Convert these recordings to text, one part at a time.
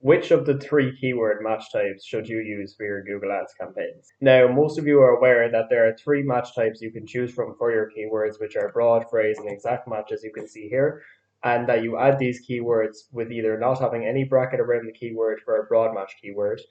Which of the three keyword match types should you use for your Google Ads campaigns? Now, most of you are aware that there are three match types you can choose from for your keywords, which are broad, phrase, and exact match, as you can see here, and that you add these keywords with either not having any bracket around the keyword for a broad match keyword,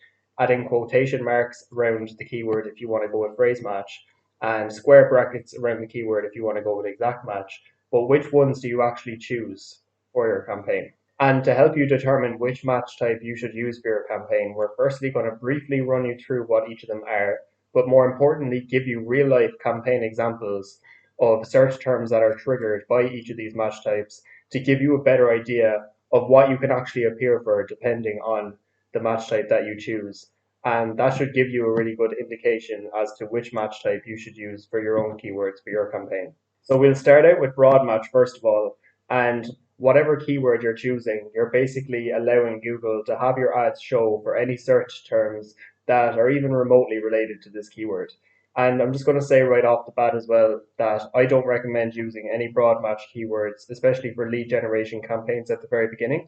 adding quotation marks around the keyword if you want to go with phrase match, and square brackets around the keyword if you want to go with exact match. But which ones do you actually choose for your campaign? And to help you determine which match type you should use for your campaign, we're firstly going to briefly run you through what each of them are, but more importantly, give you real life campaign examples of search terms that are triggered by each of these match types to give you a better idea of what you can actually appear for depending on the match type that you choose. And that should give you a really good indication as to which match type you should use for your own keywords for your campaign. So we'll start out with broad match first of all. And whatever keyword you're choosing, you're basically allowing Google to have your ads show for any search terms that are even remotely related to this keyword. And I'm just going to say right off the bat as well that I don't recommend using any broad match keywords, especially for lead generation campaigns at the very beginning.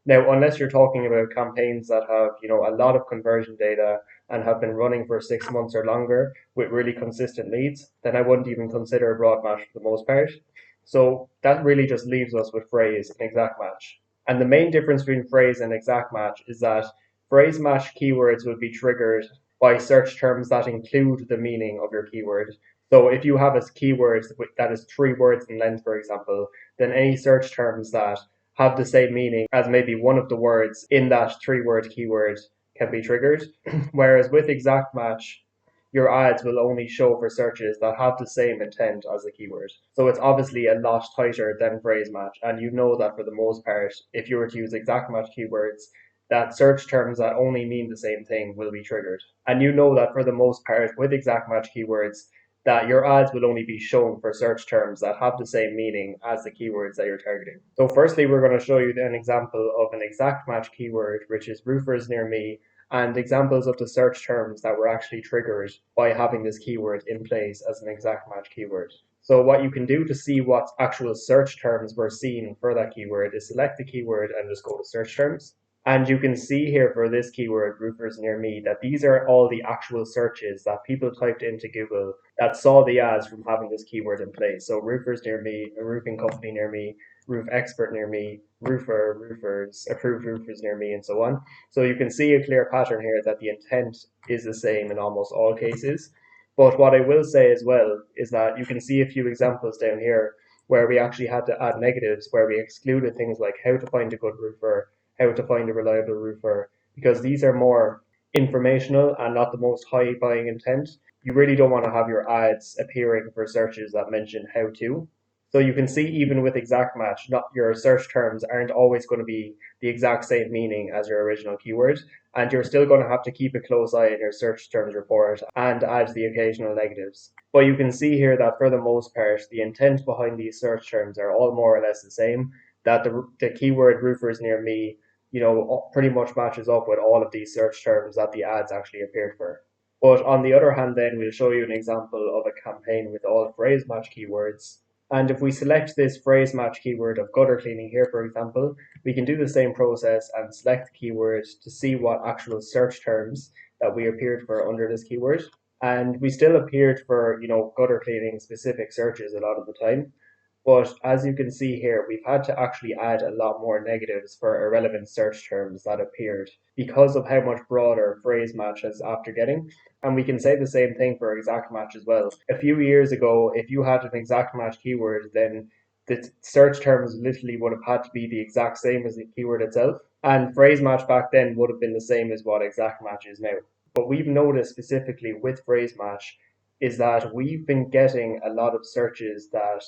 Now, unless you're talking about campaigns that have, a lot of conversion data and have been running for 6 months or longer with really consistent leads, then I wouldn't even consider a broad match for the most part. So that really just leaves us with phrase and exact match. And the main difference between phrase and exact match is that phrase match keywords will be triggered by search terms that include the meaning of your keyword. So if you have a keyword that is 3 words in length, for example, then any search terms that have the same meaning as maybe one of the words in that 3 word keyword can be triggered. Whereas with exact match, your ads will only show for searches that have the same intent as the keyword. So it's obviously a lot tighter than phrase match. And you know that for the most part, if you were to use exact match keywords, that search terms that only mean the same thing will be triggered. And you know that for the most part, with exact match keywords, that your ads will only be shown for search terms that have the same meaning as the keywords that you're targeting. So firstly, we're going to show you an example of an exact match keyword, which is roofers near me, and examples of the search terms that were actually triggered by having this keyword in place as an exact match keyword. So what you can do to see what actual search terms were seen for that keyword is select the keyword and just go to search terms. And you can see here for this keyword, roofers near me, that these are all the actual searches that people typed into Google that saw the ads from having this keyword in place. So roofers near me, a roofing company near me, roof expert near me, roofer, roofers, approved roofers near me, and so on. So you can see a clear pattern here that the intent is the same in almost all cases. But what I will say as well is that you can see a few examples down here where we actually had to add negatives, where we excluded things like how to find a good roofer, how to find a reliable roofer, because these are more informational and not the most high buying intent. You really don't want to have your ads appearing for searches that mention how to. So you can see even with exact match, not your search terms aren't always going to be the exact same meaning as your original keyword, and you're still going to have to keep a close eye on your search terms report and add the occasional negatives. But you can see here that for the most part, the intent behind these search terms are all more or less the same, that the keyword roofers near me, pretty much matches up with all of these search terms that the ads actually appeared for. But on the other hand, then we'll show you an example of a campaign with all phrase match keywords. And if we select this phrase match keyword of gutter cleaning here, for example, we can do the same process and select the keyword to see what actual search terms that we appeared for under this keyword. And we still appeared for, gutter cleaning specific searches a lot of the time. But as you can see here, we've had to actually add a lot more negatives for irrelevant search terms that appeared because of how much broader phrase match is after getting. And we can say the same thing for exact match as well. A few years ago, if you had an exact match keyword, then the search terms literally would have had to be the exact same as the keyword itself. And phrase match back then would have been the same as what exact match is now. But we've noticed specifically with phrase match is that we've been getting a lot of searches that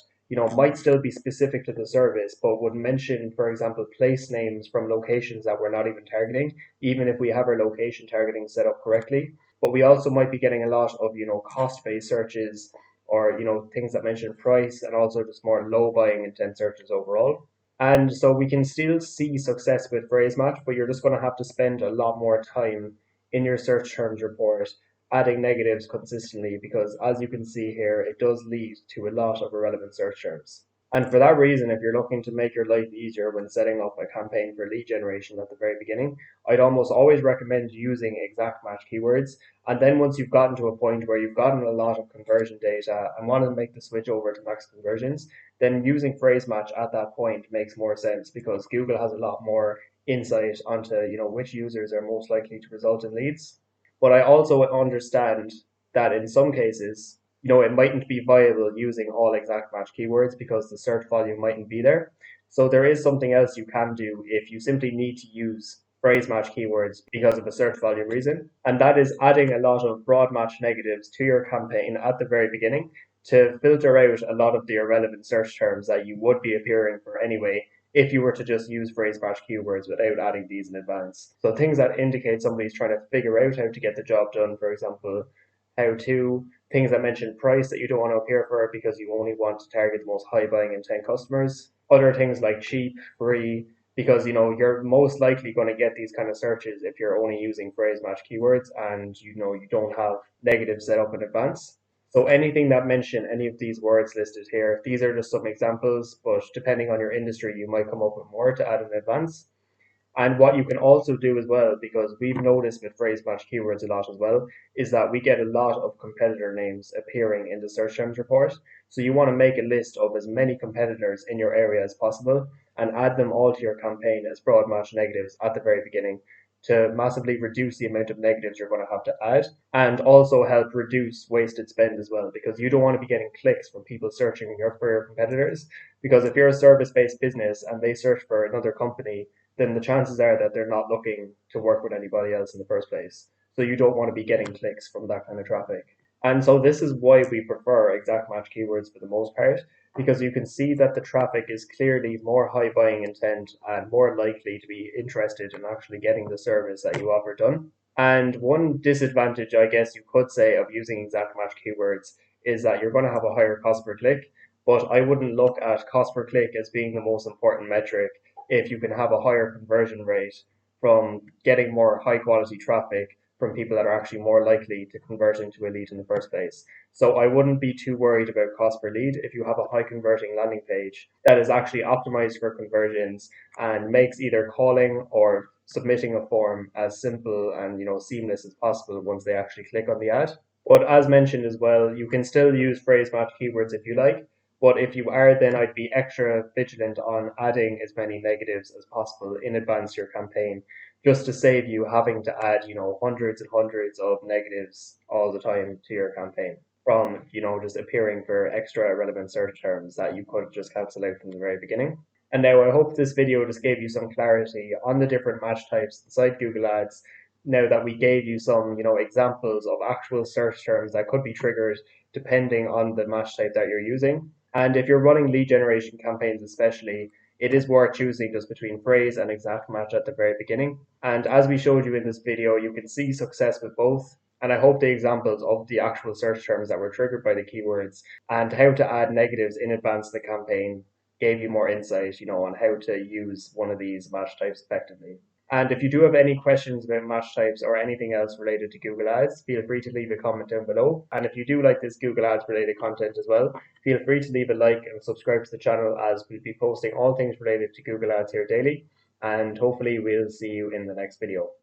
might still be specific to the service, but would mention, for example, place names from locations that we're not even targeting, even if we have our location targeting set up correctly. But we also might be getting a lot of, cost-based searches or, things that mention price and also just more low buying intent searches overall. And so we can still see success with phrase match, but you're just going to have to spend a lot more time in your search terms report adding negatives consistently because as you can see here, it does lead to a lot of irrelevant search terms. And for that reason, if you're looking to make your life easier when setting up a campaign for lead generation at the very beginning, I'd almost always recommend using exact match keywords. And then once you've gotten to a point where you've gotten a lot of conversion data and want to make the switch over to max conversions, then using phrase match at that point makes more sense because Google has a lot more insight onto, which users are most likely to result in leads. But I also understand that in some cases, it mightn't be viable using all exact match keywords because the search volume mightn't be there. So there is something else you can do if you simply need to use phrase match keywords because of a search volume reason. And that is adding a lot of broad match negatives to your campaign at the very beginning to filter out a lot of the irrelevant search terms that you would be appearing for anyway if you were to just use phrase match keywords without adding these in advance. So things that indicate somebody's trying to figure out how to get the job done, for example, how to, things that mention price that you don't want to appear for because you only want to target the most high buying intent customers. Other things like cheap, free, because you're most likely going to get these kind of searches if you're only using phrase match keywords and you don't have negatives set up in advance. So anything that mention any of these words listed here, these are just some examples, but depending on your industry, you might come up with more to add in advance. And what you can also do as well, because we've noticed with phrase match keywords a lot as well, is that we get a lot of competitor names appearing in the search terms report. So you want to make a list of as many competitors in your area as possible and add them all to your campaign as broad match negatives at the very beginning to massively reduce the amount of negatives you're going to have to add and also help reduce wasted spend as well because you don't want to be getting clicks from people searching for your competitors because if you're a service-based business and they search for another company, then the chances are that they're not looking to work with anybody else in the first place. So you don't want to be getting clicks from that kind of traffic. And so this is why we prefer exact match keywords for the most part, because you can see that the traffic is clearly more high buying intent and more likely to be interested in actually getting the service that you offer done. And one disadvantage, I guess you could say, of using exact match keywords is that you're going to have a higher cost per click. But I wouldn't look at cost per click as being the most important metric if you can have a higher conversion rate from getting more high quality traffic from people that are actually more likely to convert into a lead in the first place. So I wouldn't be too worried about cost per lead if you have a high converting landing page that is actually optimized for conversions and makes either calling or submitting a form as simple and seamless as possible once they actually click on the ad. But as mentioned as well, you can still use phrase match keywords if you like, but if you are, then I'd be extra vigilant on adding as many negatives as possible in advance to your campaign, just to save you having to add, hundreds and hundreds of negatives all the time to your campaign from, just appearing for extra relevant search terms that you could just cancel out from the very beginning. And now I hope this video just gave you some clarity on the different match types inside Google Ads. Now that we gave you some, examples of actual search terms that could be triggered depending on the match type that you're using. And if you're running lead generation campaigns, especially, it is worth choosing just between phrase and exact match at the very beginning. And as we showed you in this video, you can see success with both. And I hope the examples of the actual search terms that were triggered by the keywords and how to add negatives in advance of the campaign gave you more insight, on how to use one of these match types effectively. And if you do have any questions about match types or anything else related to Google Ads, feel free to leave a comment down below. And if you do like this Google Ads related content as well, feel free to leave a like and subscribe to the channel as we'll be posting all things related to Google Ads here daily. And hopefully we'll see you in the next video.